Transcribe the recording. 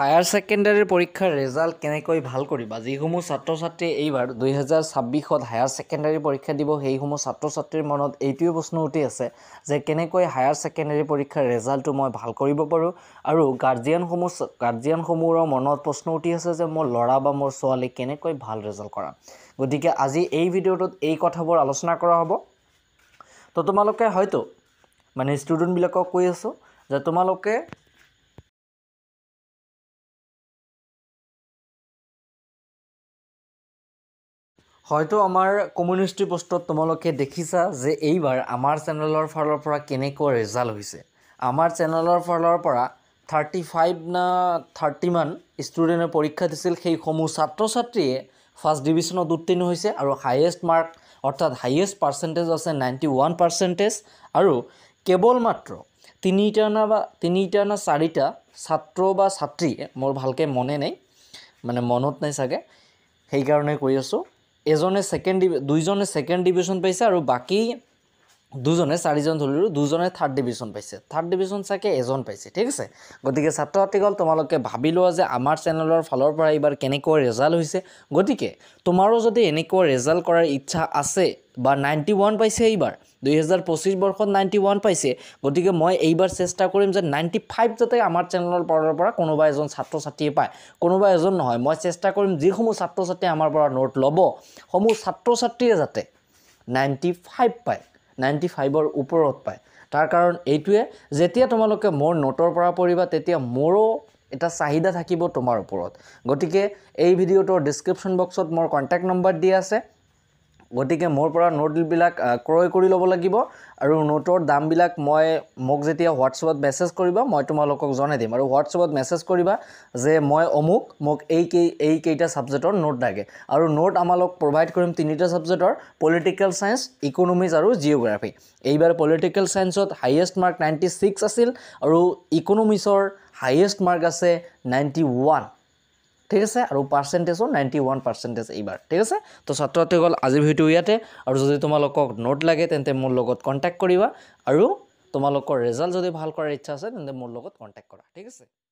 higher secondary পৰীক্ষাৰ result কেনেকৈ ভাল কৰিবা যিসমূহ ছাত্ৰ ছাত্ৰী এইবাৰ 2026ত হায়াৰ সেকেন্ডাৰী পৰীক্ষা দিব সেইসমূহ ছাত্ৰ ছাত্ৰীৰ মনত এইটোৱে প্ৰশ্ন উঠি আছে যে কেনেকৈ হায়াৰ সেকেন্ডাৰী পৰীক্ষাৰ ৰেজাল্টটো মই ভাল কৰিব পাৰো আৰু গাৰ্জিয়ানসমূহৰ মনত প্ৰশ্ন উঠি আছে যে মোৰ ল'ৰা বা মোৰ ছোৱালী কেনেকৈ ভাল ৰেজাল্ট কৰা গতিকে আজি এই ভিডিঅ'টোত এই কথাবোৰ আলোচনা কৰা হ'ব তো তোমালোকে হয়তো মানে ষ্টুডেন্ট বিলাকক কৈ আছো যে তোমালোকে হয়তো আমাৰ কমিউনিটি পোষ্টত তোমালোকে দেখিছা যে এইবাৰ আমাৰ চেনেলৰ ফালৰ পৰা কেনেকৈ ৰেজাল্ট হৈছে আমাৰ চেনেলৰ ফালৰ পৰা 35 না 30 মান ষ্টুডেন্টে পৰীক্ষা দিছিল সেই সমূহ ছাত্ৰ ছাত্ৰীয়ে ফাৰ্স্ট ডিভিজনত উত্তীৰ্ণ হৈছে আৰু হাইয়েষ্ট মাৰ্ক অৰ্থাৎ হাইয়েষ্ট পাৰ্সেন্টেজ আছে 91% আৰু কেৱল মাত্ৰ তিনিটা না চাৰিটা ছাত্ৰ বা ছাত্ৰী মোৰ ভালকে মনত নাই সাগে সেই কাৰণে কৈ আছো দুইজনে সেকেন্ড ডিভিজন পাইছে আৰু বাকি চাৰিজন ধৰিলো দুজনে থাৰ্ড ডিভিজন পাইছে থাৰ্ড ডিভিজন চাকে এজন পাইছে ঠিক আছে গতিকে ছাত্ৰ ছাত্ৰীসকল তোমালোকে ভাবি লোৱা যে আমাৰ চেনেলৰ ফালৰ পৰা এবাৰ কেনেকৈ ৰেজাল্ট হৈছে গতিকে তোমাৰো যদি এনেকৈ ৰেজাল্ট কৰাৰ ইচ্ছা আছে বা 91 পাইছে এইবাৰ 2025 বৰ্ষত 91 পাইছে গতিকে মই এইবাৰ চেষ্টা কৰিম যে 95 যাতে আমাৰ চেনেলৰ পৰা কোনোবা এজন ছাত্ৰ ছাত্ৰীয়ে পায় কোনোবা এজন নহয় মই চেষ্টা কৰিম যিসমূহ ছাত্ৰ ছাত্ৰী আমাৰ পৰা নোট ল'ব সমূহ ছাত্ৰ ছাত্ৰীয়ে যাতে 95 পায় 95ৰ ওপৰত পায় তাৰ কাৰণ এইটোৱে যেতিয়া তোমালোকে মোৰ নোটৰ পৰা পঢ়িবা তেতিয়া মোৰো এটা চাহিদা থাকিব তোমাৰ ওপৰত গতিকে এই ভিডিঅ'টোৰ ডেসক্ৰিপশন বক্সত মোৰ কন্টাক্ট নম্বৰ দিয়া আছে গতিকে মোৰ পৰা নোট বিলাক ক্ৰয় কৰি ল'ব লাগিব আৰু নোটৰ দাম বিলাক মোক যেতিয়া হোৱাটছএপত মেছেজ কৰিবা মই তোমালোকক জনাই দিম আৰু হোৱাটছএপত মেছেজ কৰিবা যে মই মোক এই কেইটা সাবজেক্টৰ নোট লাগে আৰু নোট আমালোক প্ৰভাইড কৰিম তিনিটা সাবজেক্টৰ পলিটিক্যাল সায়েন্স ইকোনমিক্স আৰু জিওগ্ৰাফি এইবাৰ পলিটিক্যাল সায়েন্সত হাইয়েষ্ট মাৰ্ক 96 আছিল আৰু ইকোনমিক্সৰ হাইয়েষ্ট মাৰ্ক আছে 91 ঠিক আছে আৰু পাৰ্সেন্টেজও 91% এইবাৰ ঠিক আছে তো ছাত্ৰ ছাত্ৰীসকল আজি ভিডিও ইয়াতে আৰু যদি তোমালোকক নোট লাগে তেন্তে মোৰ লগত কন্টাক্ট কৰিবা আৰু তোমালোকৰ ৰেজাল্ট যদি ভাল কৰাৰ ইচ্ছা আছে তেন্তে মোৰ লগত কন্টাক্ট কৰা ঠিক আছে